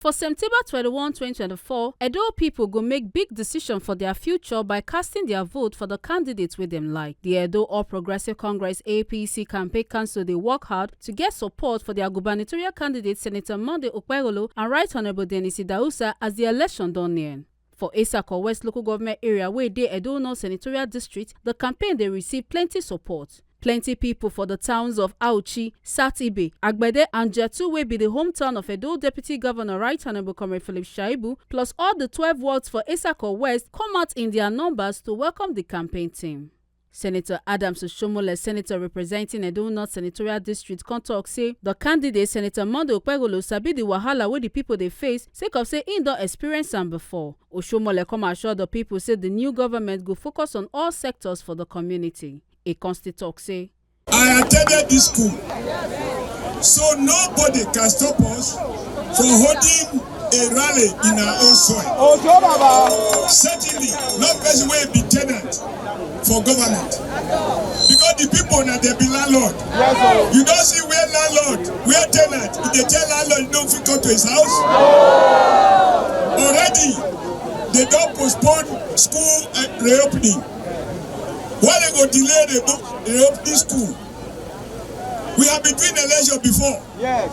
For September 21, 2024, Edo people go make big decision for their future by casting their vote for the candidates with them like. The Edo All Progressive Congress APC campaign council they work hard to get support for their gubernatorial candidate Senator Monday Okpegolo and Right Honorable Dennis Idausa as the election done near. For Isako West local government area where they Edo North Senatorial District, the campaign they received plenty support. Plenty people for the towns of Auchi, South-Ibie, Agbede and Jattu will be the hometown of Edo Deputy Governor Right Honorable Comrade Shaibu, plus all the 12 wards for Isako West come out in their numbers to welcome the campaign team. Senator Oshiomhole, senator representing Edo North Senatorial District, can talk say the candidate Senator Monday Okpegolo sabi the wahala wey the people they face sake of say he don't experience them before. Oshiomhole come assure the people say the new government go focus on all sectors for the community. A constant talk say, I attended this school, so nobody can stop us from holding a rally in our own soil. Certainly, no person will be tenant for government. Because the people now they be landlord. You don't see where landlord, where tenant. If they tell landlord you don't fit come to his house. Already, they don't postpone school reopening. Why they go delay the opening school? We have been doing election before. Yes.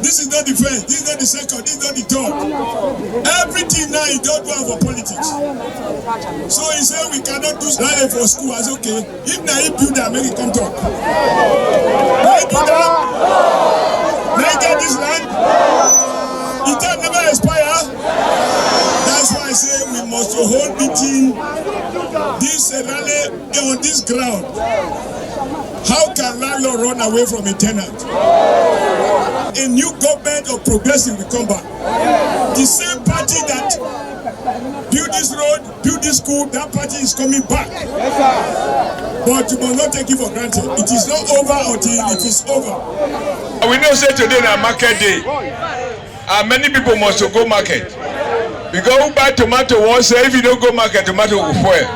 This is not the first, this is not the second, this is not the third. Everything now is done well for politics. So he said we cannot do rally for school. I said, okay, if now he build that, make it come talk. Now he do that, now he get this land, it can never expire. That's why I say we must hold meeting. This rally on this ground. How can landlord run away from a tenant? A new government of progressive will come back. The same party that built this road, built this school, that party is coming back. But you must not take it for granted. It is not over until it is over. We know say today na market day, and many people must go market. Because who buy tomato once say if you don't go market, tomato will spoil.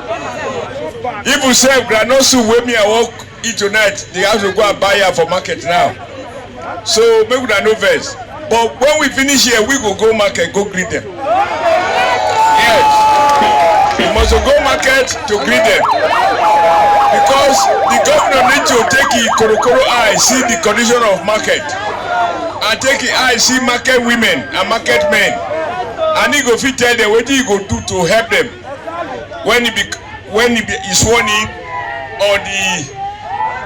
If you say granola soup wey me I walk eat tonight, they have to go and buy it for market now. So make una no vex. But when we finish here, we go market, go greet them. Yes. We must go market to greet them. Because the governor need to take his korokoro eye, see the condition of market. And take his eye, see market women and market men. And he go fit tell them what he go do to help them when he is sworn in on the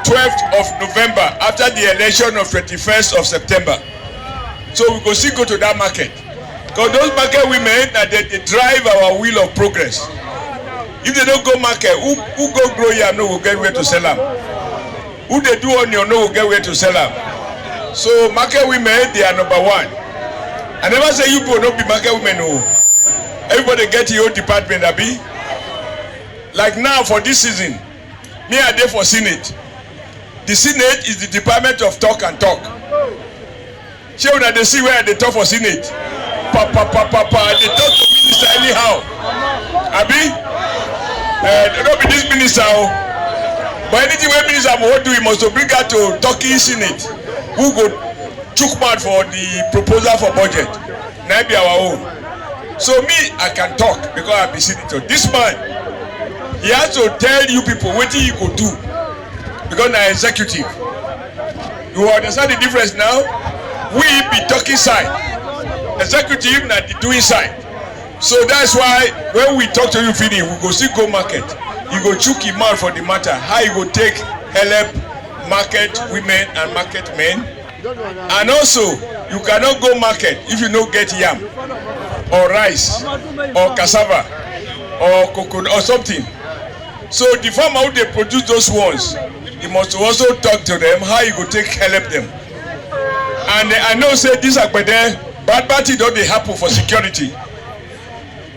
12th of November after the election of 21st of September. So we go still go to that market. Because those market women they drive our wheel of progress. If they don't go market, who go grow yam no will get where to sell them. Who they do onion no will get where to sell them. So market women, they are number one. I never say you people don't be market women. No. Everybody get your own department, Abi. Like now for this season, me are there for Senate. The Senate is the department of talk and talk. Sure that they see where they talk for Senate. They talk to minister anyhow. Abi, they don't be this minister. But anything where minister will do, he must bring her to talking Senate. Who go chook mouth for the proposal for budget? Now be our own. So me, I can talk because I be senator. This man, he has to tell you people what he could do because I'm executive. You understand the difference now? We be talking side, executive na the doing side. So that's why when we talk to you finish, we go still go market. You go chook him out for the matter. How you go take help market women and market men. And also, you cannot go market if you don't get yam or rice or cassava or coconut or something. So the farmer who they produce those ones, you must also talk to them how you go take help them. And I know say this Agbede, bad party don't they happen for security.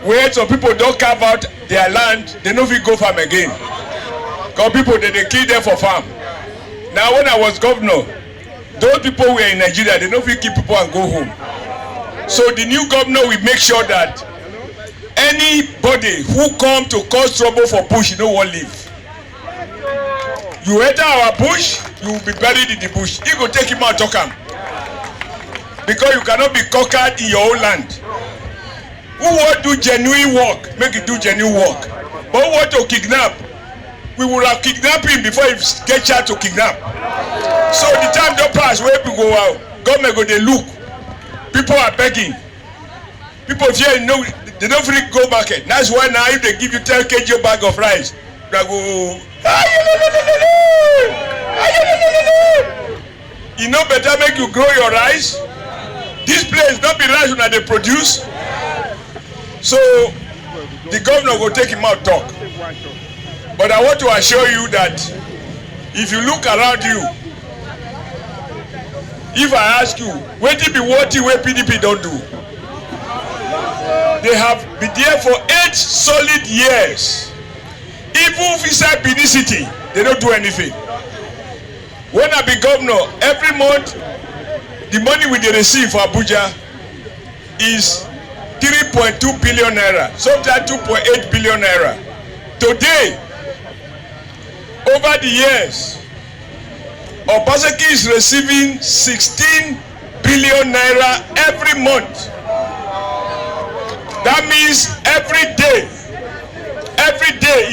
Where some people don't carve out their land, they don't fit go farm again. Because people they kill them for farm. Now when I was governor, those people were in Nigeria, they don't fit keep people and go home. So the new governor will make sure that anybody who come to cause trouble for bush, you don't want to leave. You enter our bush, you will be buried in the bush. He go take him out, talk him. because you cannot be conquered in your own land. Who want to do genuine work, make it do genuine work. But who want to kidnap, we will have kidnapped him before he get chance to kidnap. So the time don't pass where people go out, government go they look. People are begging. People here know they don't really go market. That's why now if they give you 10 kg bag of rice, they go. You know better make you grow your rice. This place don't be rice when they produce. So the governor will take him out talk. But I want to assure you that if you look around you, if I ask you, what did be what PDP don't do? They have been there for 8 solid years. Even inside Benin City, they don't do anything. When I be governor, every month, the money we receive for Abuja is 3.2 billion naira, sometimes 2.8 billion naira. Today, over the years, Obaseki is receiving 16 billion naira every month. That means every day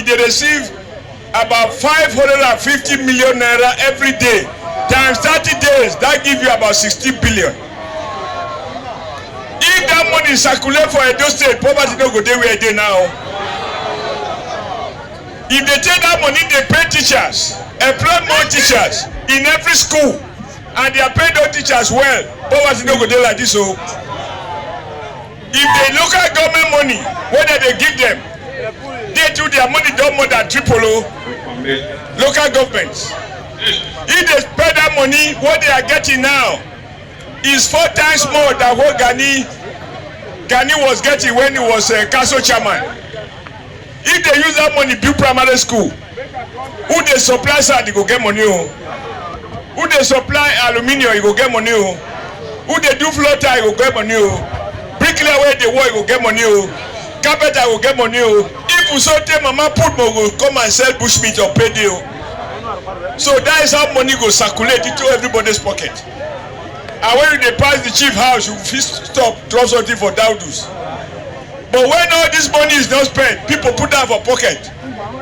they receive about 550 million naira every day. Times 30 days, that gives you about 60 billion. If that money circulate for Edo State, poverty don't go there where they now. If they take that money, they pay teachers, employ more teachers in every school, and they are paid those teachers well, poverty don't go there like this. So, if the local government money, whether they give them, they do their money don't more than triple local governments. If they spend that money, what they are getting now is 4 times more than what Gani was getting when he was a council chairman. If they use that money build primary school, who they supply sand, they go get money. Who they supply aluminium, you go get money. Who they do floor tile, you go get money. Bricklayer where they work, you go get money. Carpenter will get money. If you so tell mama put mo go come and sell bushmeat or pay deal. So that is how money go circulate into everybody's pocket. And when they pass the chief house, you stop, drop something for Daudus. But when all this money is not spent, people put that for pocket.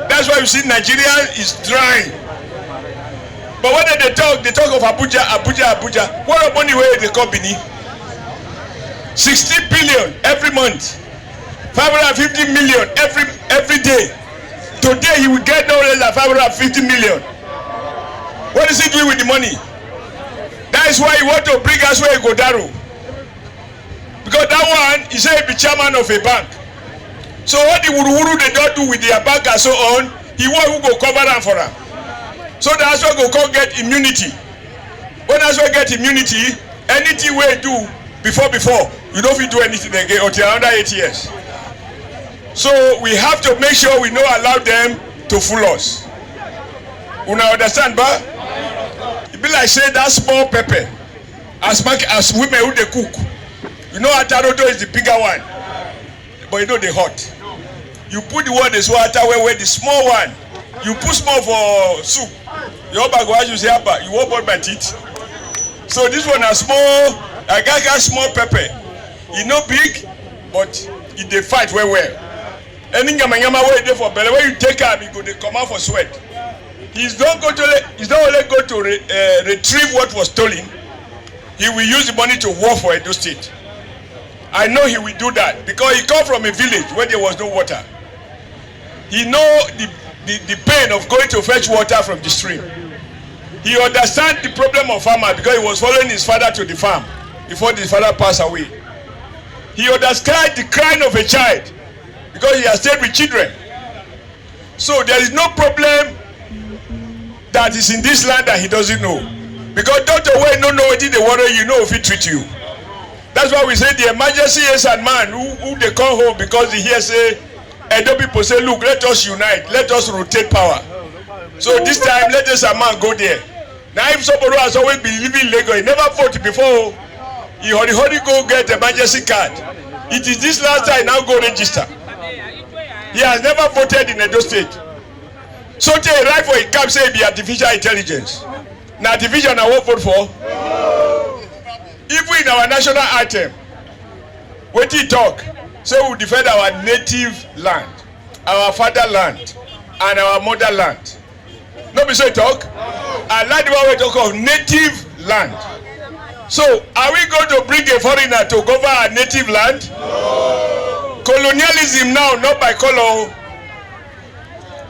That's why you see Nigeria is drying. But when they talk of Abuja. What money where they come Benin? 60 billion every month. 550 million every day. Today he will get no less than 550 million. What is he doing with the money? That is why he want to bring us where he go Daru. Because that one, he said he be chairman of a bank. So what the wuru they don't do with their bank and so on, he want who go cover them for them. So that's why go come get immunity. When that's why get immunity, anything we do before, you don't fit do anything again until another 8 years. So we have to make sure we don't allow them to fool us. Una understand, ba? It be like say that small pepper, as women who they cook. You know atarodo is the bigger one, but you know they hot. You put the one is water where the small one. You put small for soup. Your bag was you say you won't burn my teeth. So this one is small. I got small pepper. You know big, but it they fight well. Any nyama where they for belly, when you take him, he go they come out for sweat. He's not only going to retrieve what was stolen. He will use the money to war for Edo State. I know he will do that because he come from a village where there was no water. He know the pain of going to fetch water from the stream. He understands the problem of farmer because he was following his father to the farm before the father passed away. He understands the crying of a child because he has stayed with children. So there is no problem that is in this land that he doesn't know. Because doctor wey no know wetin dey worry you, know if he treat you. That's why we say the emergency and man who they come home because he hear say Edo people say look, let us unite, let us rotate power. So this time let us a man go there. Now if somebody has always been living in Lagos, he never voted before, he hurry go get emergency card. It is this last time now go register. He has never voted in Edo State. So they write for a camp say be artificial intelligence. Now artificial I won't vote for. even in our national anthem, what he talk, say we defend our native land, our fatherland, and our motherland. No be so talk. I like the way we talk of native land. So, are we going to bring a foreigner to cover our native land? No. Colonialism now, not by color.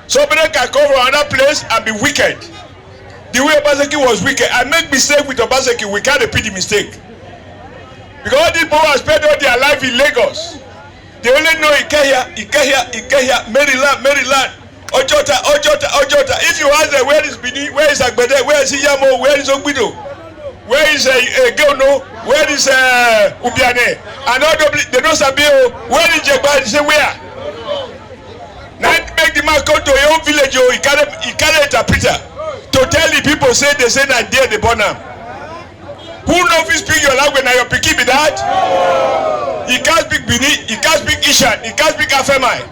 Somebody can come from another place and be wicked. The way Obaseki was wicked, I make mistake with Obaseki, we can't repeat the mistake. Because all these people have spent all their life in Lagos. They only know Ikeja, Maryland, Ojota. If you ask them where is Bini, where is Agbede, where is Iyamo, where is Ogbido, where is Geono, where is Ubiane, and all they don't sabi where is Jegba, they say where. Now make the man come to your own village, he carry interpreter to tell the people say they say that there they born am. Who know if you speak your language now your pikin be that? He can't speak Bini, he can't speak Ishan, he can't speak Afemai.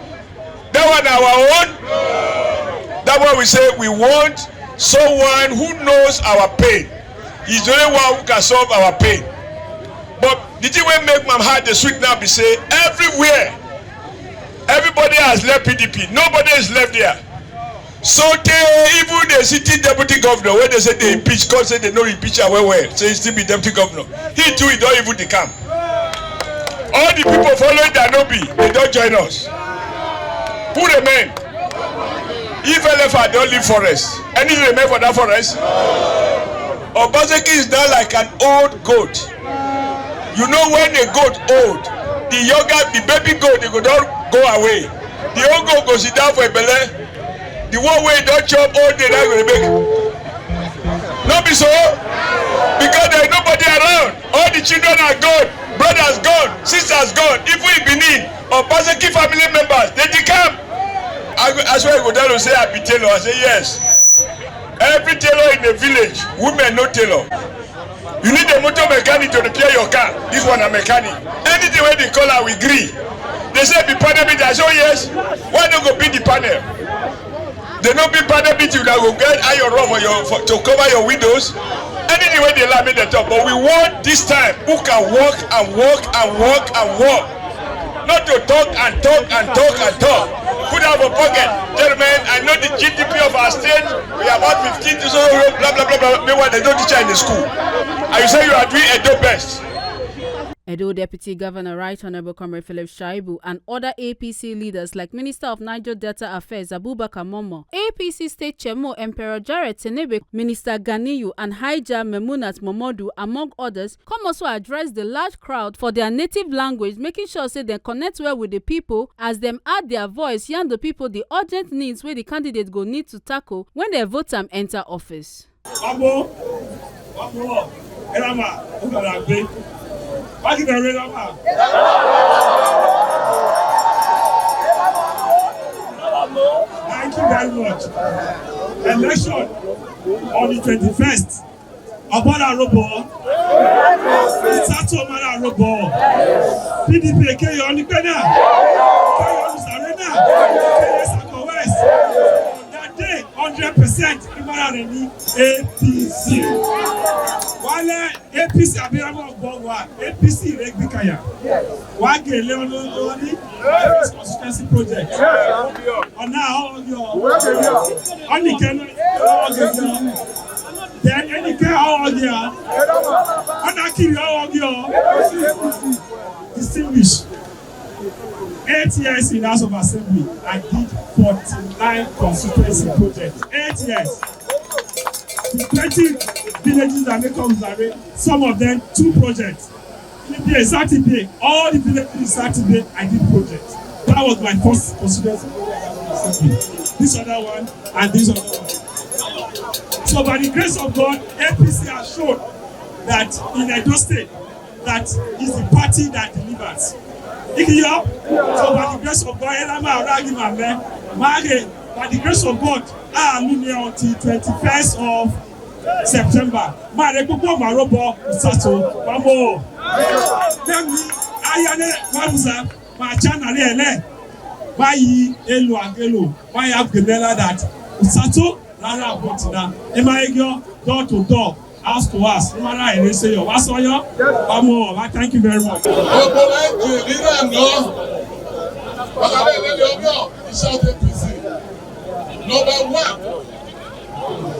That one our own. That's why we say we want someone who knows our pain. He's the only one who can solve our pain. But the thing will make my heart the sweet now be say everywhere. Everybody has left PDP. Nobody is left there. So even the city deputy governor, when they say they impeach, God say they don't impeach her well. So he still be deputy governor. He too, he don't even decamp. All the people following Danobi, they don't join us. Who remain? If elephant don't leave forest, anything remain for that forest? Obaseki is now like an old goat. You know when a goat old, the baby goat, they don't go away. The old goat goes sit down for a belly. The one way don't chop all day, that will make. Not be so, because there is nobody around. All the children are gone, brothers gone, sisters gone. Even in Benin, Obaseki family members, they decamp. I swear I go down and say I be tailor. I say yes. Every tailor in the village, women no tailor. You need a motor mechanic to repair your car. This one a mechanic. Anything where they call her, we agree. They say be panel beat. I say oh yes. Why don't go beat the panel? They don't be panel beat. You now go get iron rod to cover your windows. Anything where they allow me the top. But we want this time who can walk and walk and walk and walk. Not to talk and talk and talk and talk. Put out a pocket. Gentlemen, I know the GDP of our state, we are about 15 to so blah blah blah blah. Meanwhile, they don't teach in the school. And you say you are doing Edo best. Edo Deputy Governor Right Honorable Comrade Philip Shaibu and other APC leaders like Minister of Niger Delta Affairs Abubakar Momo, APC State Chairman Emperor Jared Tenebe, Minister Ganiyu and Haija Memunat Momodu, among others, come also address the large crowd for their native language, making sure say they connect well with the people as them add their voice yarn the people the urgent needs where the candidate go need to tackle when they vote them enter office. Thank you very much. Election on the 21st. Abala Robo. Sato Mara Robo. PDP Keyo on the Kenya. Keyo on the Arena. Keyo Sako West. That day, 100% Imarani APC. Wale APC Abiramo Bogwa. APC Regbikaya. Wage Leononi. Constituency project. On now, on the Kenya. Then any care how on here. Distinguished. 8 years in House of Assembly, I did 49 constituency projects. 8 years. The 20 villages that make up Zare, some of them 2 projects. Saturday, all the villages in Saturday, I did projects. That was my first constituency project. This other one and this other one. So by the grace of God, APC has shown that in Edo State, that is the party that delivers. So by the grace of God, by the grace of God, until 21st of September. Door to door, ask to us. Thank you very much. Number one,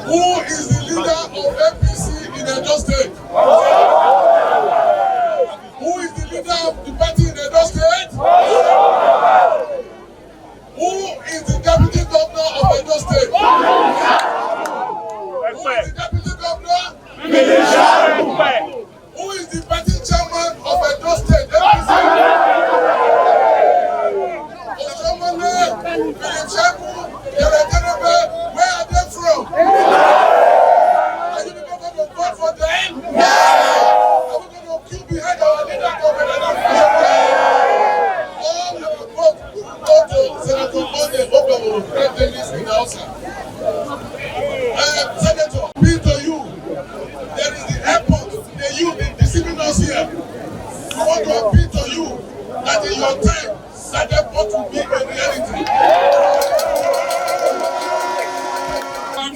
who is the leader of APC in Edo State? Who is the leader of the party in Edo State? Who is the deputy governor of Edo State? Who is the deputy governor? Who is the party chairman of Edo State? Oshiomhole, Shaibu, where are they from? Are you people going to vote for them? Are we going to queue behind our leader government? All our votes will go to Senator Monday Ogbamo, the list in the House. Senator, appeal to you. There is the airport, the youth deceiving us here. We want to appeal to you that in your time, that airport will be a reality. I'm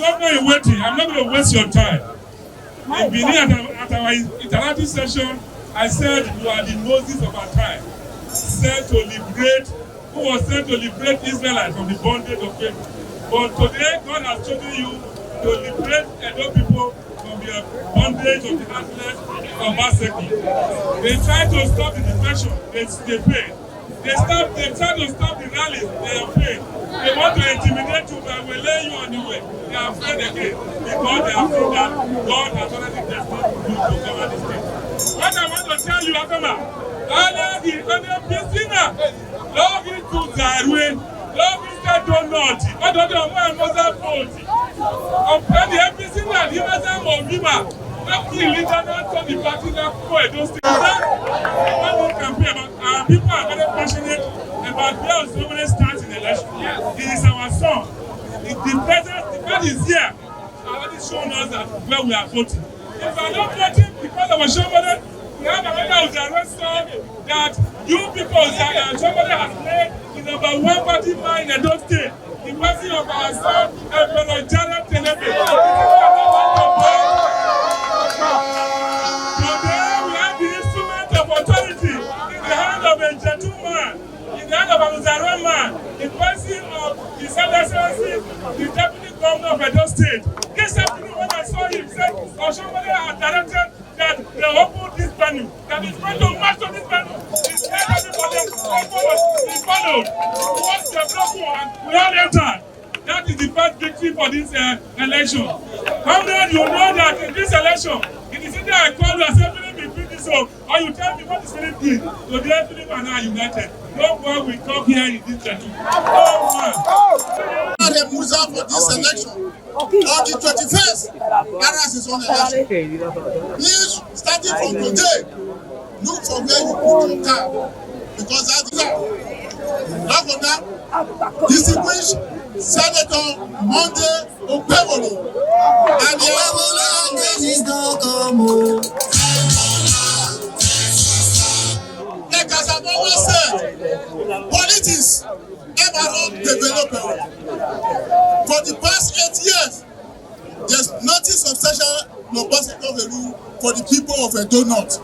not going to waste your time. In Benin at our interactive session, I said you are the Moses of our time, who was sent to liberate Israelites from the bondage of faith. But today, God has chosen you to liberate Edo people from the bondage of the heartless of Baseki. They tried to stop the defection, they failed. They try to stop the rallies, they have failed. They want to intimidate you, but will lay you on the way. They are afraid again because they have seen that God has already destined you to govern the state. What I want to tell you, Akama, love is to Zarwe, love is to Donut, what do you want Mozart Party? Of the APC that he was a Mobiba, not the leader not to the party that for those things. People are very passionate about where Oshiomhole starts in the election. It is our song. The president is here. Already shown us that where we are voting. If we are not voting because of Oshiomhole, we have another song that you people that Oshiomhole has made the number one party man in Edo State. The person of our son, Emperor Jared Tenebe. Today we have the instrument of authority in the hand of a Jattu man, in the hand of a man, the person of His Excellency, the Deputy Governor of Edo State. This afternoon when I saw him, said Oshiomhole had directed that they open this venue, that is going to march on this venue. He said everybody he followed. Once the block and we all entered. That is the first victory for this election. How many you know that in this election, it is either I call you and say, Philip, you this up, or you tell me what is Philip doing. Today, Philip and I are united. No one will come here in this country. No one. The Musa for this election. On the 21st, Paris is on election. Please, starting from today, look for where you put your car. Because that is all. Governor, distinguished Senator Monday Ogbamo, and the like as I've always said, politics never run development. For the past 8 years, there's nothing substantial no possible for the people of Edo North.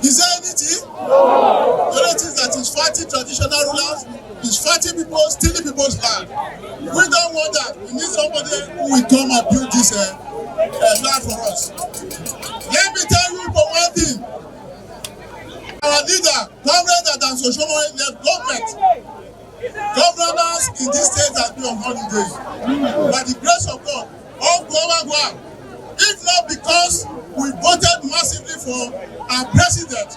Is there anything? The only thing that is fighting traditional rulers, is fighting people, stealing people's land. We don't want that. We need somebody who will come and build this land for us. Let me tell you for one thing. Our leader, Comrade Oshiomhole, left government. Governors in this state have been on holiday. By the grace of God, all go. If not because we voted massively for our president,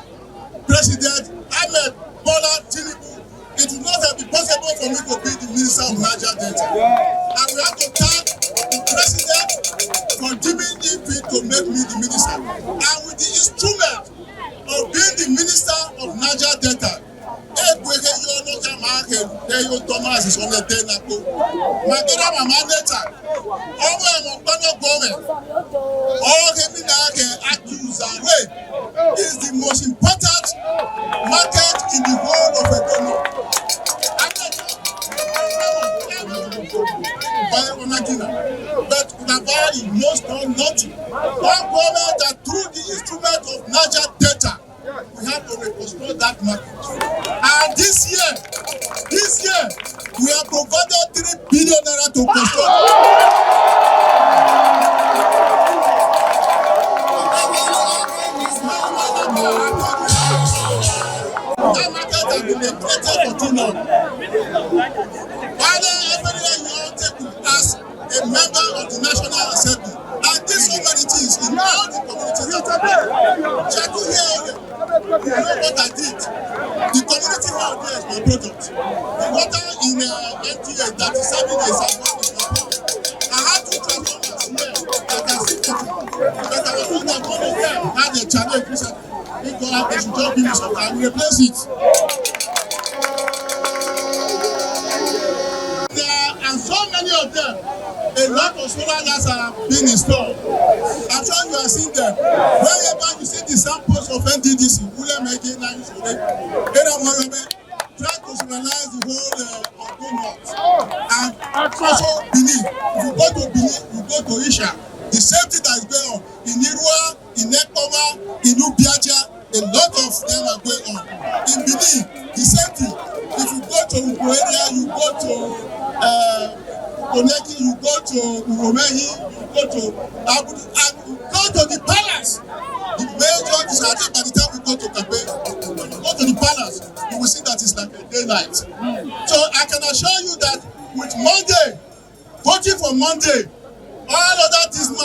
President Ahmed Bola Tinubu, it would not have been possible for me to be the Minister of Niger Delta. And we have to thank the President for giving me fit to make me the Minister. And with the instrument of being the Minister of Niger Delta, Thomas is on the Tenako. Magera Mama Neta, is the most important market in the world of Edo. But Nabari knows nothing. One government This year, we have provided 3 billion naira to construct. That market has been neglected for too long. Father, every year you all take as a member of the National Assembly, and these humanities in all the communities that are there. Jattu here, you know what I did. The community hall there is my product. The water in MTA that is serving a cycle is my product. I had 2 transformers here that can see for me. But I was told that one of them had a challenge recently. They go out, they should just give me some time and replace it. And so many of them, a lot of solar lights are being installed. I'm sure you have seen them. Wherever you see the samples of NDDC, try to socialize the whole north. And also Benin. If you go to Benin, you go to Isha. The same thing that is going on in Irua, in Nekoma, in Ubiaja, a lot of them are going on. In Benin, the same thing. If you go to Ugo area, you go to Koneki, you go to Uromehi, you go to Agbede, and you go to the palace. The major disadvantage by the time we go to campaign, when you go to the palace, you will see that it's like a daylight. So I can assure you that with Monday, voting for Monday, all other things we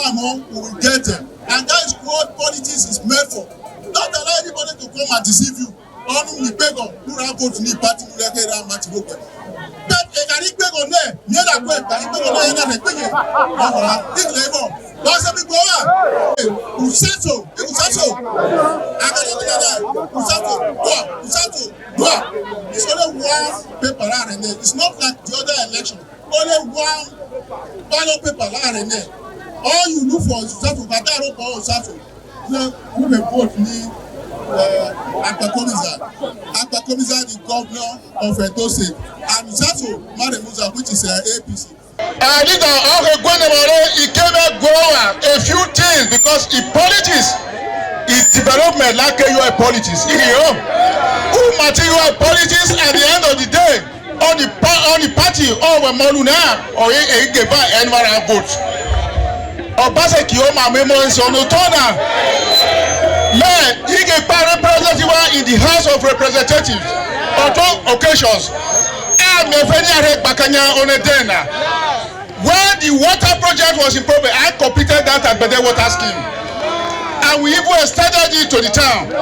will get them. And that is what politics is made for. Don't allow anybody to come and deceive you. Only we beg on who are going to need party to let her match book. But if I beg on there, near that way, I beg on there, and I beg you. Think labor. What's the big boy? Usato. I got it together. Usato. It's only one paper out in there. It's not like the other election. Only one ballot paper out in there. All you look for is Usato, but I don't know Usato. Who may vote me? Akpakomiza, the governor of Edo State, and Jattu, which is APC. I did he came and go a few things because in politics is development like your politics. Who material politics at the end of the day on the party or Moluna or a give annual vote. Obaseki Oma Memons on Otona. Man, he gave representative in the House of Representatives on 2 occasions. And when the water project was in progress, I completed that Agbede water scheme. And we even extended it to the town.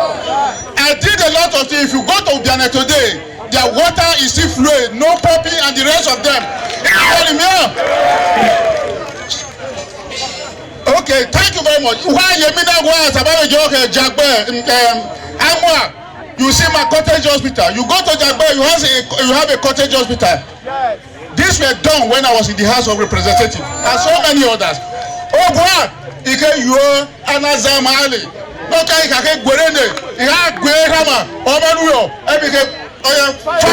I did a lot of things. If you go to Ubiane today, their water is still flowing, no pumping and the rest of them. Okay, thank you very much. You see my cottage hospital. You go to Jagbe, you have a cottage hospital. This were done when I was in the House of Representatives and so many others. Oh God, you Anazam Ali. Okay, Gwerene, Gwerama, Omanuyo, fire.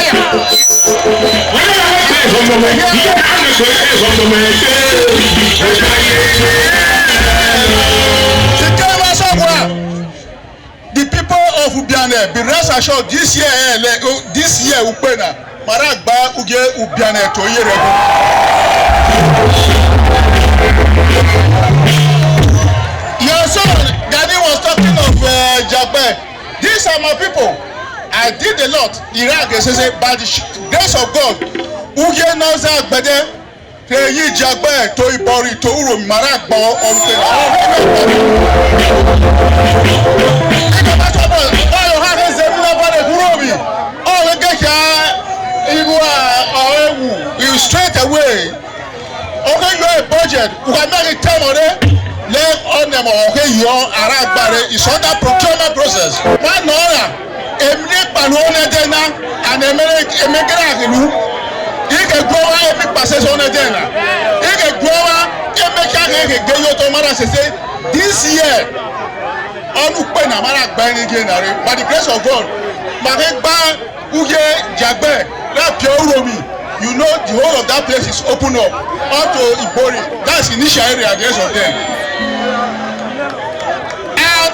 The people of Ubiane, be rest assured this year Upena, Maragba Uge Ubiane to Yere. Your son, Daddy was talking of Jagbe. These are my people. I did a lot. Iraq, by the grace of God, Uge knows Agbede. Yi Jagbe to Ibori to Uro Maragba you straight away. Okay, you have a budget. You can make it time on it. Let on them. Okay, you are Aragbare. It's under procurement process. One order. Emily Panone Dena and Emily. He can go out and passes on a dinner. He can go out and make a gayo to Mara say this year on Upena Mara buying again. By the grace of God, Mareba Uge Jagbe, that pure Romi, you know the whole of that place is open up onto Ibori. That's the initial area, the rest of them. And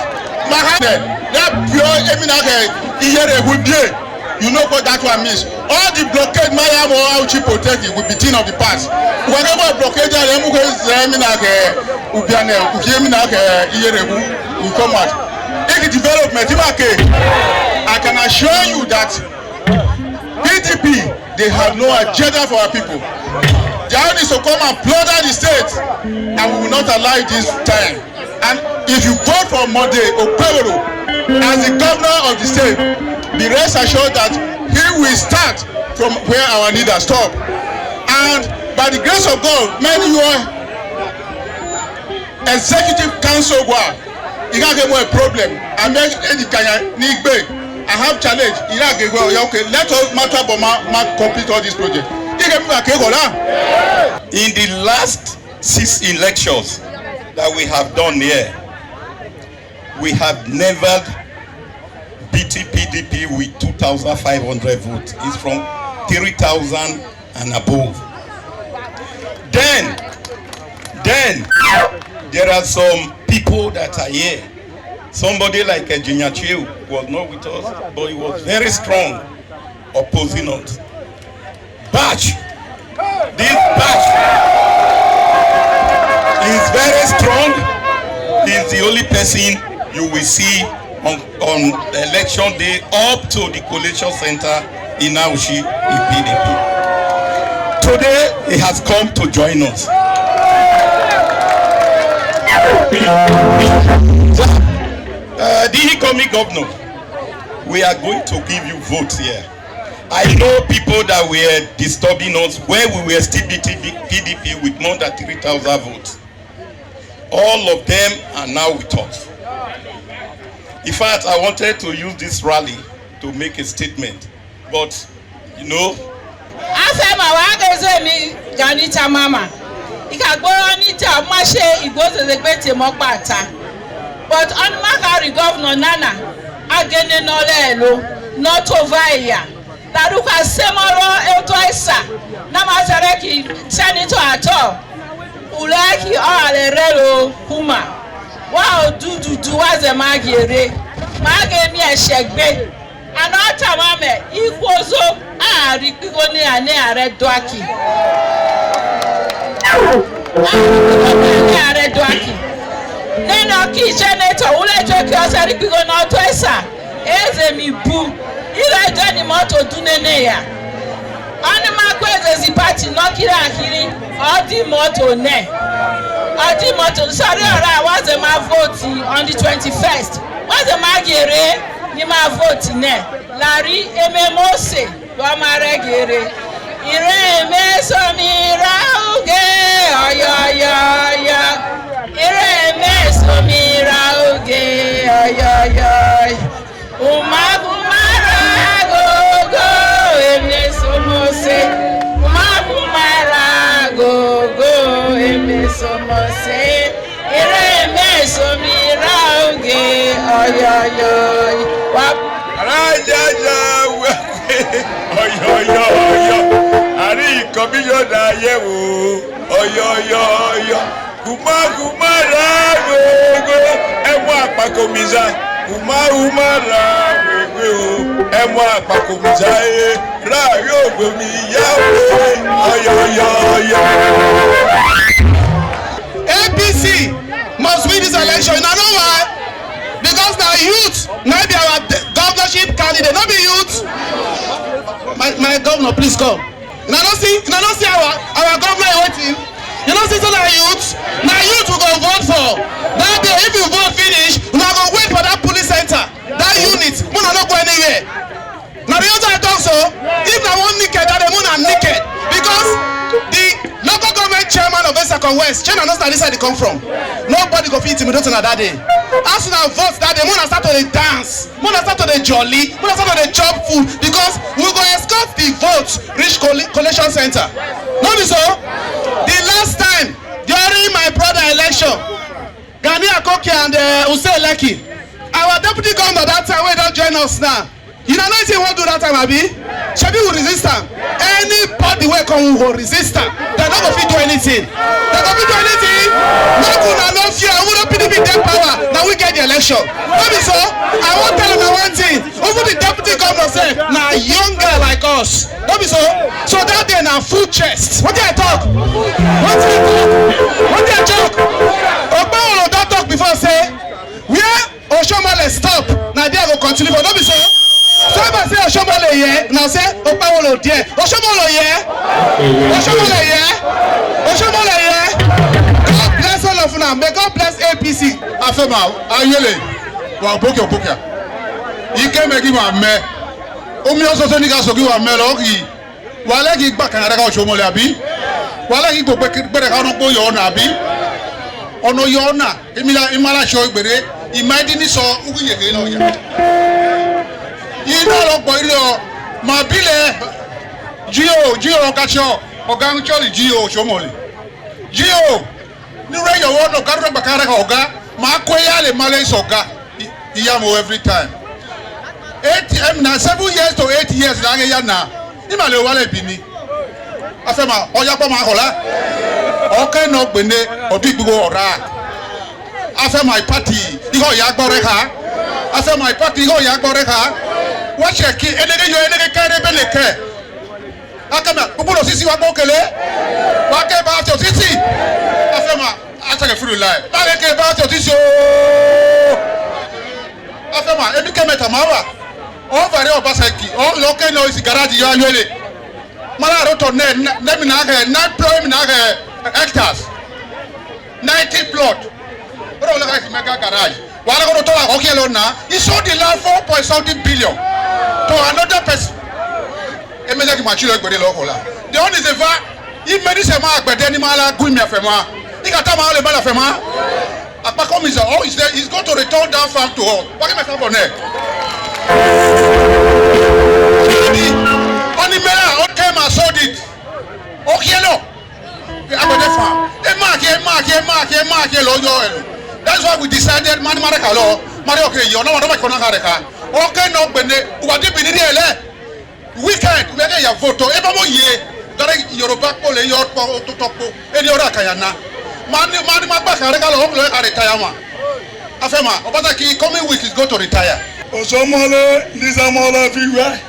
Mahane, that pure Eminake, Iyere Wudie. You know what that one means. All the blockade Mariam or Auchi protected will be thing of the past. Whenever blockade will come out. Any development, I can assure you that PDP, they have no agenda for our people. They are to come and plunder the state, and we will not allow it this time. And if you vote for Monday Okpebolo as the governor of the state, be rest assured that he will start from where our leaders stop. And by the grace of God, many your executive council work, you can't get more problem. I make I have challenge. Okay, let us matter but complete all this project. In the last 6 elections that we have done here, we have never beaten PDP with 2,500 votes. It's from 3,000 and above. Then there are some people that are here. Somebody like Jattu was not with us, but he was very strong opposing us. Batch. This batch is very strong. He's the only person you will see on election day up to the collation center in Aushi in PDP. Today he has come to join us. The incoming governor, we are going to give you votes here. I know people that were disturbing us when we were still PDP with more than 3,000 votes. All of them are now with us. In fact, I wanted to use this rally to make a statement, but you know. But on Makari Governor Nana, again no lelo, not over here. Taruka Semoro Eltoisa, Namazareki, Senator at all. Ulaki all a relo, Huma. Wow, do as a magere. Magemi a shagbe. Anota mame, equoso, Rikigoni and Red Dwaki. Red Dwaki. Neno ki Senator, Ulejoki Osarikigo not Twesa. Ezemi boo. Ila jani moto duneneya. Ani makweze zipati nokira akiri. Odi moto ne. Odi moto. Sorry, alright. Was a my vote on the 21st. Was a magere ni my vote ne. Larry ememose wa regere. Ire me so mira uge. Oyoyoyo. Ire me so mira uge. Oyoyoyo. Umagumara gogo emne somose. Umagumara gogo emne somose. Ireme somira uge oyoyo. Arajaja oyoyo. Ari komisiyona yewo oyoyo. Kumagumara gogo emu Akpakomiza. Umara wewe o emu Akpakomiza ra yo gbomi ya oyoyo. APC must win this election. You know why? Because the youth now be our governorship candidate. Not be youth. My governor, please come. You don't see our governor waiting. You don't see the youth. Now youth will go vote for. That day, if you vote finish, we are going to wait for that police center. That unit, we are not go anywhere. Now the other I talk so, if I want naked, that the moon are naked. Because the local government chairman of Western West, China knows that this side they come from. Nobody go fit intimidating that day. As soon as vote that day, moon start to the dance, moon start to the jolly, moon start to the chop food, because we go escort the votes reach collation center. Not be so. The last time during my brother election, Gani Akoki and Usei Leki, our deputy governor that time, we don't join us now. You know anything we won't do that time, Abi? Shaibu will resist him. Anybody will come who resist am. They no go fit do anything. They go fit do anything. Make una no fear. Who no PDP get power? Now we get the election. No be so. I wan tell una one thing. Even the deputy governor say na young guy like us. No be so. So that day na full chest. What did I talk? What did I talk? What did I talk? Ogbonwolo don talk before say where Oshiomhole stop. Na there go continue for. No be so. So if I say Oshiomhole here, now say Ogbonwolo there. Oshiomhole here. Oshiomhole here. Oshiomhole here. God bless all of una. May God bless APC. Afema ayele wa bokia. Ike megi wa me. Omi ososo ni ka so ki wa me lo ki. Wa le ki gba kan ara ka Oshiomhole abi. Wa le ki gbo gbere ka no gbo yo na abi. Ono yo na imala sho igbere imagine so ugu yege lo ya. Ina lo po ile o ma bile Gio kacho oga nchori Gio Oshiomhole. Gio ni re yo no karu bakara ka oga ma ko yale male soga iyamo every time. 8 na 7 years to 8 years na ya na imale wale bini. Afema oya po ma hola. Okay no gbene obi gbigbo ora. After my party, iho ya gbore ka. After my party, iho ya gbore ka. Wa cheki enege yo enege kere beleke. Akama bubulo sisi wa gbokele. Wa ke ba to sisi. After ma atake free life. Ba ke ba to sisi o. After ma ebi ke meta mawa. O vare Obaseki. O loke no isi garage yo alwele. Mala roto ne mi na ga na pro mi na ga hectares 90 plot. Bro, look at mega garage. While I go to talk okay alone now, he sold the land 4.something billion to another person. The one is a va. He made this a mark, but then he mala gumi afema. He got time all the bala afema. Akpakomiza, oh, he's going to return that farm to us. What can I come on there? Only man, okay, I sold it. Okay, no. Agbede farm. That's why we decided man maraka law. Mario okay, you know what I'm going to okay, no, but we are deep in the weekend. We are your vote. Every year, that Yoruba pole your to talk to any other Kayana. Man, my back, I retire. Afema, Obaseki coming week is going to retire. Oshiomhole, Nizamhole everywhere.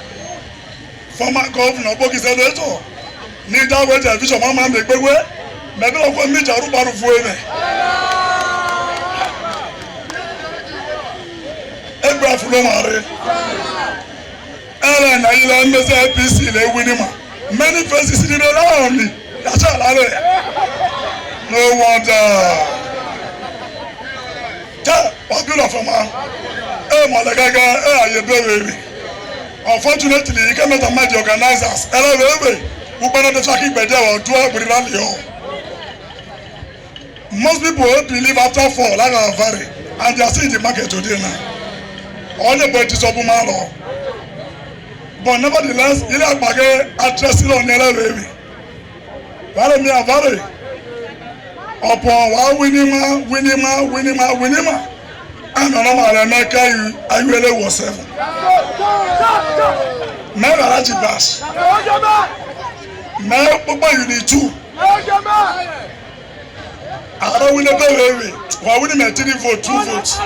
Former governor, Bogi Senator. Need that way television, Mama make way. Maybe I'll go meet Arubaru Fuene. Ebra Fulomare. Ellen, I miss APC, they win him. Many faces in the around me. That's all I know. No wonder. What good of a man? Malagaga, you baby. Unfortunately, you can't meet the organizers. Most people believe after 4 like a vary, and they are still in the market today now. All the boys are law. But nevertheless, you are addressing on the baby. Vary me a vary. Upon winning. I'm not America, I really was 7. Never had it bash. Now, Papa, you need 2. I don't win a baby. Why would you 3 vote, 2 votes?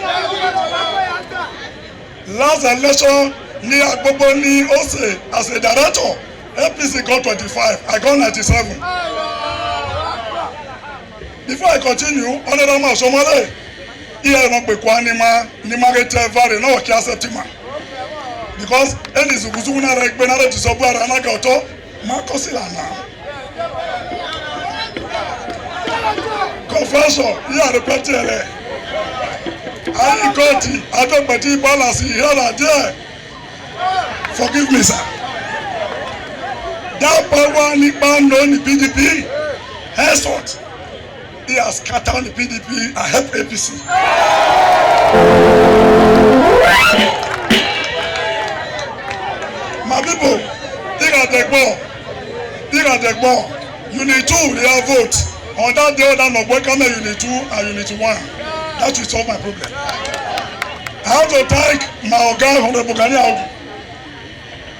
Last election, near Agbede Ose as a director, APC got 25. I got 97. Before I continue, Honorable Oshiomhole, here not be Kwanima, Nimagete Valley, no Kiasetima. Because any Zuguzuna like Benara to Sobara and Agato, Marcosilana. Confession, you are the Petele. I got it, I don't Petit balance here and there. Forgive me, sir. That power Nipan known the PDP, henceforth. He has cut down the PDP and helped APC. My people, dig at the ball. Unit 2, they have vote. On that day, that no boy come Unit 2 and Unit 1. That will solve my problem. I have to thank my Oga from the Bugani.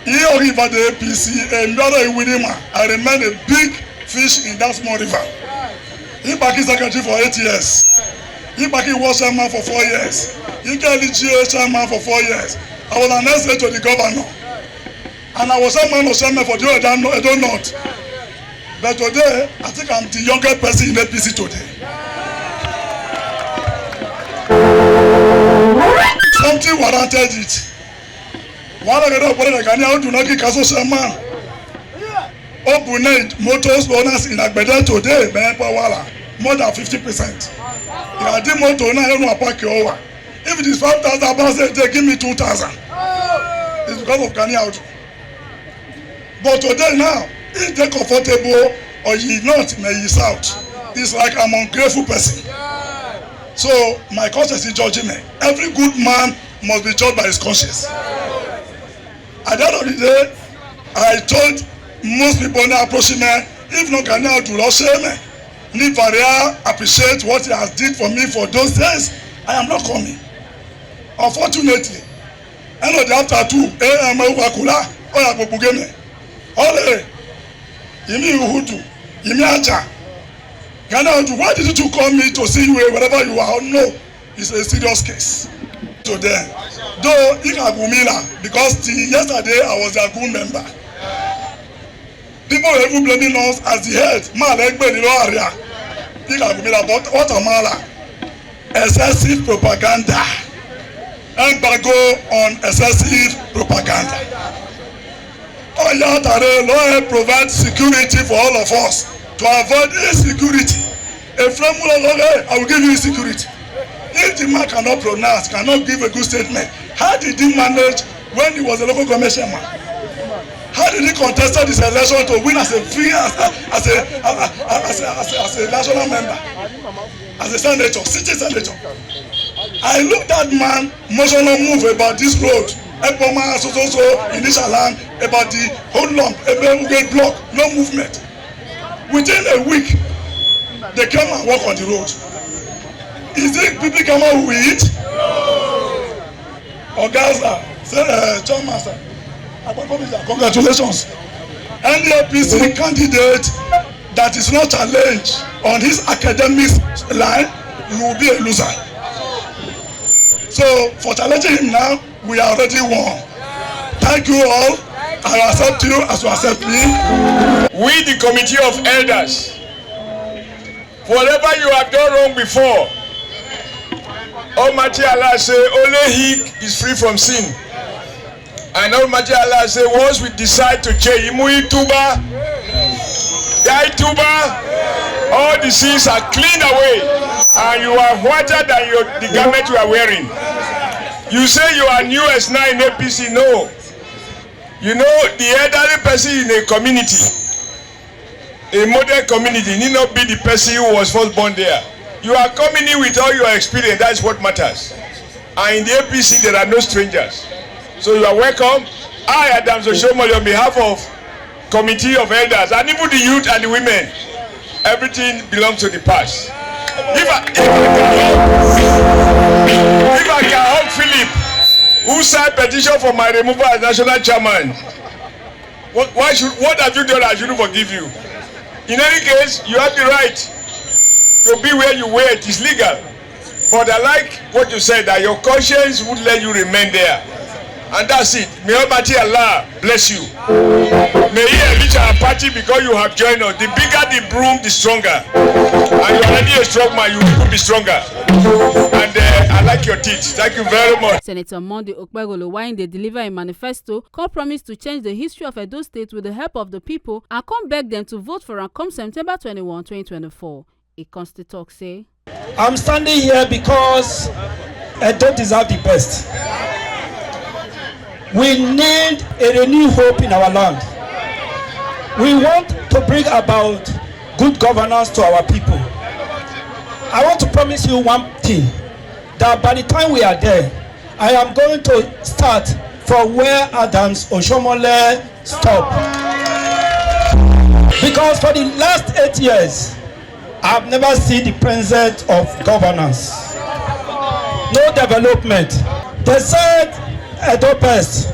He or river the APC, another Winima, I remain a big fish in that small river. He back his secretary for 8 years. He back he was chairman for 4 years. He got the GA chairman for 4 years. I was an essay to the governor. And I was chairman of chairman for the Edo North. But today, I think I'm the youngest person in APC today. Something warranted it. One of the Ghanaian do not get Kaso Shaman. Open motors owners in Agbede today, more than 50%. If I did motor now, I don't know park over. If it is 5,000, they give me 2,000. It's because of Ghanaian. But today now, if they're comfortable or you not, may you out. It's like I'm an ungrateful person. So my conscience is judging me. Every good man must be judged by his conscience. At the end of the day, I told most people now approaching me, if not Ghanaian do not shame me. Nivaria appreciate what he has did for me for those days. I am not coming. Unfortunately, end of the after 2 a.m. Ole, Yimi Uhudu, Yimi Aja. Ghanaian, why did you call me to see you wherever you are? No, it's a serious case. To them, though in Agumila, because yesterday I was a good member. People were even blaming us as the head. Man, Agbede area. In Agumila, but what a mala. Excessive propaganda. Embargo on excessive propaganda. Oh, Yatare, Lord provide security for all of us to avoid insecurity. A friend will I will give you security. If the man cannot pronounce, cannot give a good statement, how did he manage when he was a local commission man? How did he contest this election to win as a national member, as a senator, city senator? I looked at man emotional move about this road. Epoma so initial land about the whole lump, a block, no movement. Within a week, they came and walk on the road. Is it people come out with it? No. Gaza, John Master, Akpakomiza, congratulations. Any APC candidate that is not challenged on his academic line, you will be a loser. So for challenging him now, we are already won. Thank you all. I accept you as you accept me. We, the committee of elders, whatever you have done wrong before, Almighty Allah say only He is free from sin. And Almighty Allah say once we decide to change, all the sins are cleaned away, and you are whiter than the garment you are wearing. You say you are new as now in APC. No. You know, the elderly person in a community, a modern community, need not be the person who was first born there. You are coming in with all your experience. That is what matters. And in the APC, there are no strangers. So you are welcome. I, Adams Oshiomhole, on behalf of Committee of Elders, and even the youth and the women, everything belongs to the past. If I can help Philip, who signed petition for my removal as national chairman, what have you done I shouldn't forgive you? In any case, you have the right to be where you were. It is legal. But I like what you said, that your conscience would let you remain there. And that's it. May Almighty Allah bless you. May He enrich our party because you have joined us. The bigger the broom, the stronger. And you are already a strong man, you will be stronger. And I like your teeth. Thank you very much. Senator Monday Okpegolo, while they deliver a manifesto, come promise to change the history of Edo State with the help of the people and come beg them to vote for and come September 21, 2024. A constant talk say, I'm standing here because Edo deserve the best. We need a renewed hope in our land. We want to bring about good governance to our people. I want to promise you one thing, that by the time we are there, I am going to start from where Adams Oshiomhole stopped. Because for the last 8 years, I've never seen the presence of governance. No development. They said Edo best.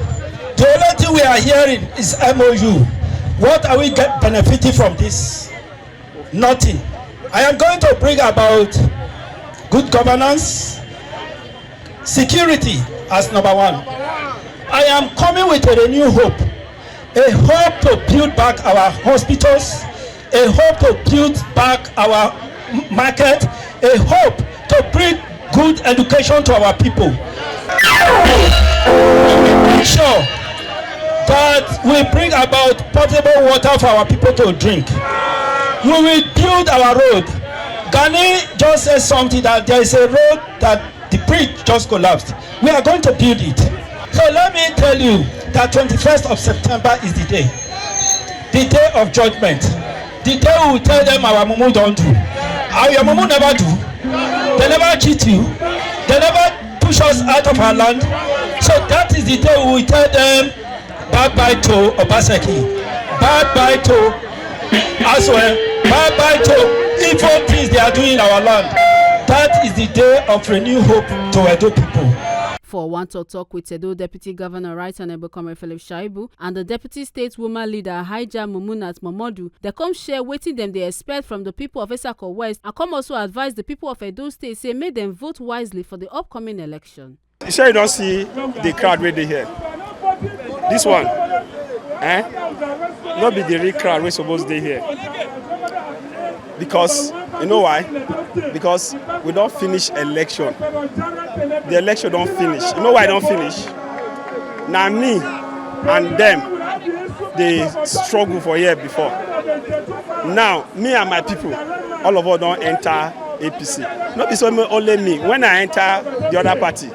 The only thing we are hearing is MOU. What are we benefiting from this? Nothing. I am going to bring about good governance, security as number one. I am coming with a renewed hope. A hope to build back our hospitals, a hope to build back our market, a hope to bring good education to our people. Sure that we bring about potable water for our people to drink. We will build our road. Gani just said something that there is a road that the bridge just collapsed. We are going to build it. So let me tell you that 21st of September is the day of judgment. The day we will tell them our mumu don't do. Our mumu never do. They never cheat you. They never push us out of our land. So that is the day we will tell them bye-bye to Obaseki, bye-bye to Aswe, bye-bye to evil things they are doing in our land. That is the day of renewed hope to Edo people. For one talk with Edo Deputy Governor Right Honorable Comrade Philip Shaibu and the Deputy State Woman Leader Haija Mumunat Momodu, they come share wetin dem dey expect from the people of Esako West and come also advise the people of Edo State say make them vote wisely for the upcoming election. You sure you don't see the crowd where they here? This one, not be the real crowd we're supposed to be here. Because, you know why? Because we don't finish election. The election don't finish. You know why it don't finish? Now me and them, they struggle for year before. Now, me and my people, all of us don't enter APC. Not be only me. When I enter the other party,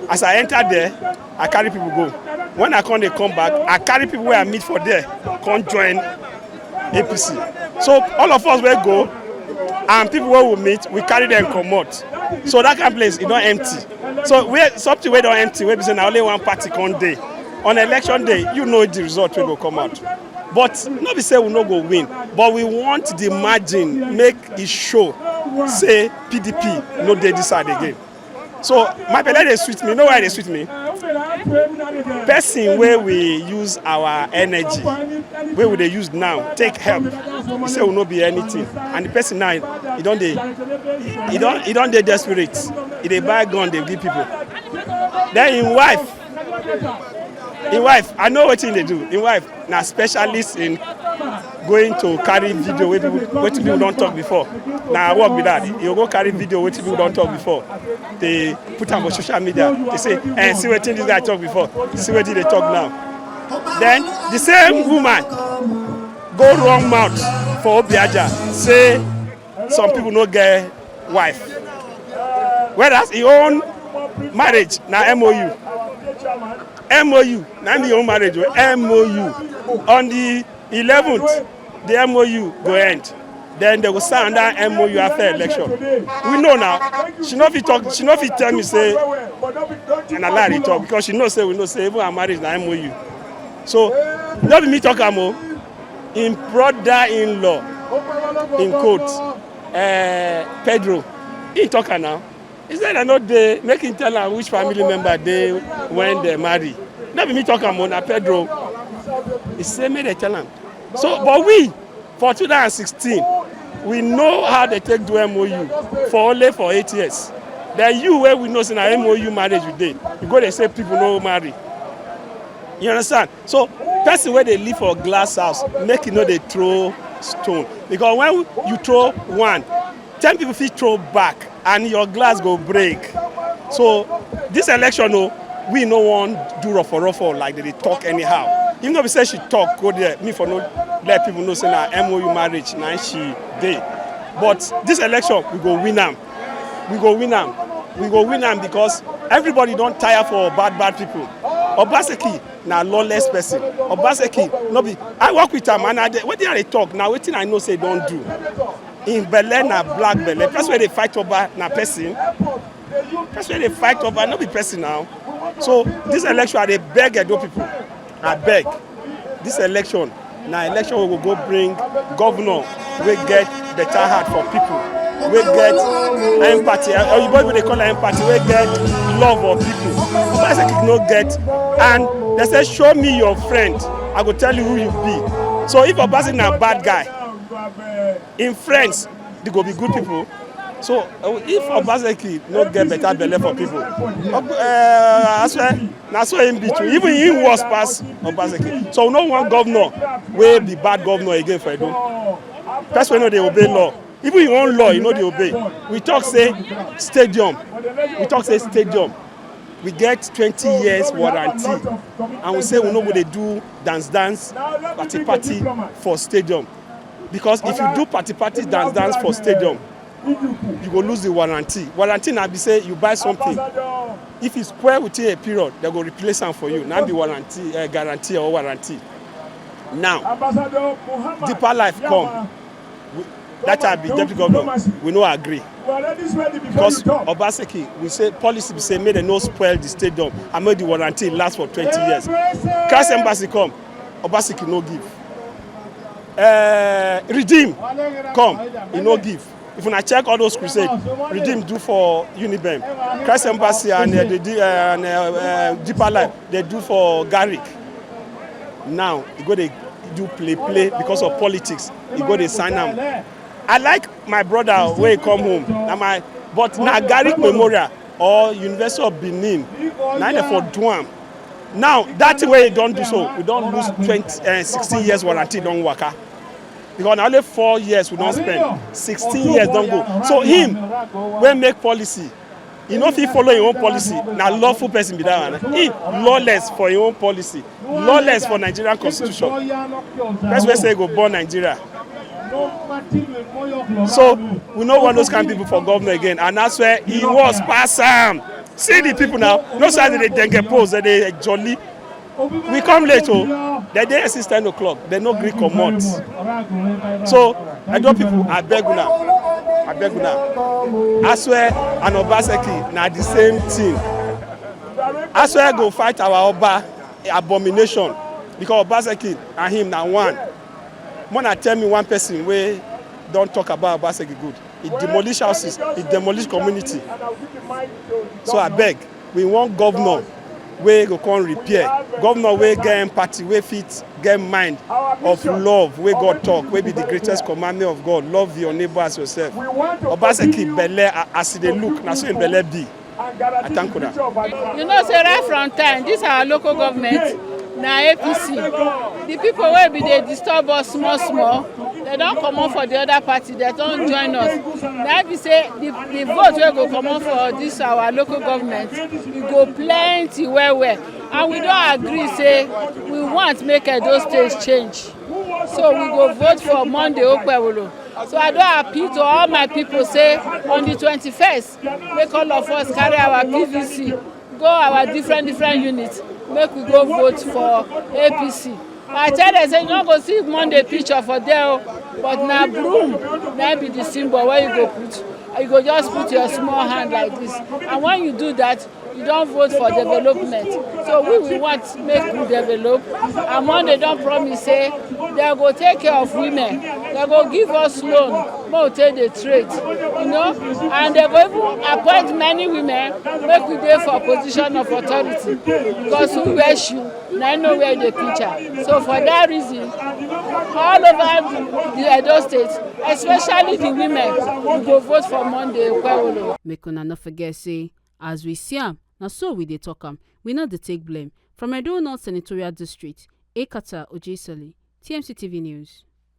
as I enter there, I carry people go. When I come, they come back. I carry people where I meet for there, come join APC. So all of us will go, and people where we meet, we carry them come out. So that kind of place, it don't empty. So something we don't empty. We be saying only one party come day. On election day, you know the result will go come out. But not be say we no go win, but we want the margin make it show. Say PDP no dey decide again. So my pele dey sweet me. You know why they sweet me? Person where we use our energy, where we they use now, take help. He say will not be anything, and the person now he don't dey desperate. He dey buy gun, they give people. Then his wife, I know what thing they do. His wife now specialist in going to carry video with people don't talk before. Now I work with that. You go carry video with people don't talk before. They put them on social media. They say, see what this guy talk before. See what they talk now. Then the same woman go wrong mouth for Obiaja. Say some people no get wife. Whereas his own marriage now MOU. MOU. Now the own marriage MOU. On the 11th, the MOU go end. Then they will sign that MOU after election. We know now. She not fit talk. She not fit tell me say, and I lie to talk because she know say we know say even our marriage na MOU. So not be me talk amo. In brother-in-law in court, Pedro, he talk now. He said I know they make him tell her which family member they when they marry. Not be me talk amo na Pedro. He say make they tell him. So, but we, for 2016, we know how they take do MOU for only for 8 years. Then you where we know say na MOU marriage you dey, you go they say people no marry. You understand? So, person where they live for glass house, make you know they throw stone. Because when you throw one, 10 people fit throw back and your glass go break. So, this election, we no want do ruffle like they talk anyhow. Even though we say she talk, go there, me for no let people know say na MOU marriage, na she dey. But this election, we go win am. We go win am. We go win am because everybody don't tire for bad people. Obaseki na lawless person. Obaseki no be. I work with am and wetin I dey talk now. Wetin I know say don't do. In belle na black belle. Person where they fight over na person. Person where they fight over no be person now. So this election I dey beg Edo people. I beg. This election na election we will go bring governor we get better heart for people. We get empathy. Or you they call it empathy. We get love of people. Obaseki no get and They say, show me your friend, I go tell you who you be. So if Obaseki na bad guy, in friends, they go be good people. So if Obaseki no get better belle for people, I swear, na so him be too. Even he was pass Obaseki. So no one governor will be bad governor again for Edo. That's why no they obey law. Even your own law, you know they obey. We talk say stadium. We get 20 years warranty, and we say we no go dey do dance party for stadium, because if you do party dance for stadium, you go lose the warranty. Warranty na be say you buy something, if it's spoil within a period, they go replace am for you. Now be warranty, guarantee or warranty. Now, deeper life come. That I be deputy governor. We no agree. Because Obaseki, we say policy we say make them no spoil the stadium and make the warranty last for 20 years. Christ Embassy come, Obaseki no give. Redeem come, he no give. If you check all those crusades, Redeem do for Unibem, Christ Embassy and Deeper Life they do for Garrick. Now you go they do play because of politics. You go they sign them. I like my brother when he come home. But na Garrick Memorial or University of Benin, now for Duam. Now that way he don't do so. We don't lose 16 years warranty don't work. Because only 4 years we don't spend. 16 years don't go. So him, when make policy, you know if he follow your own policy, now lawful person be that one. He lawless for your own policy, lawless for Nigerian constitution. That's why say go born Nigeria. So we don't want those kind of people for governor again, and that's where he was pass him. See the people now, no side they dengue pose, they jolly. We come late, oh, they dey since 10 o'clock, they no gree comot. So I don't people, I beg you now. I swear and Obaseki na the same thing. I swear go fight our Oba abomination, because Obaseki and him na one. Mona tell me one person wey don't talk about Obaseki good. He demolish houses, he demolish community. So I beg, we want governor wey go come repair, governor wey get empathy, wey fit get mind of love, wey God talk, wey be the greatest commandment of God, love your neighbor as yourself. Obaseki belle as they look, na so im belle be. I thank you. You know, say right from time, this our local government, na APC. The people wey be dey disturb us small, they don't come on for the other party, they don't join us. That be say the vote wey go come on for this our local government, we go plenty well, and we don't agree say we want make Edo State change. So we go vote for Monday Okpewolo. So I don't appeal to all my people say on the 21st, make all of us carry our PVC, go our different units, make we go vote for APC. I tell them say you no go see Monday picture for there, but na broom na be the symbol where you go put. You go just put your small hand like this, and when you do that, you don't vote for development. So we want make we develop, and Monday don't promise say they go take care of women, they go give us loan, more take the trade, you know, and they go even appoint many women make we dey for position of authority, because who wear shoe na know where the picture. So for that reason, all over the Edo State, especially the women, we go vote for Monday. Make una not forget say, as we see am, na so we dey talk am. We not dey take blame. From Edo North Senatorial District, Ekata Ojesoli, TMC TV News.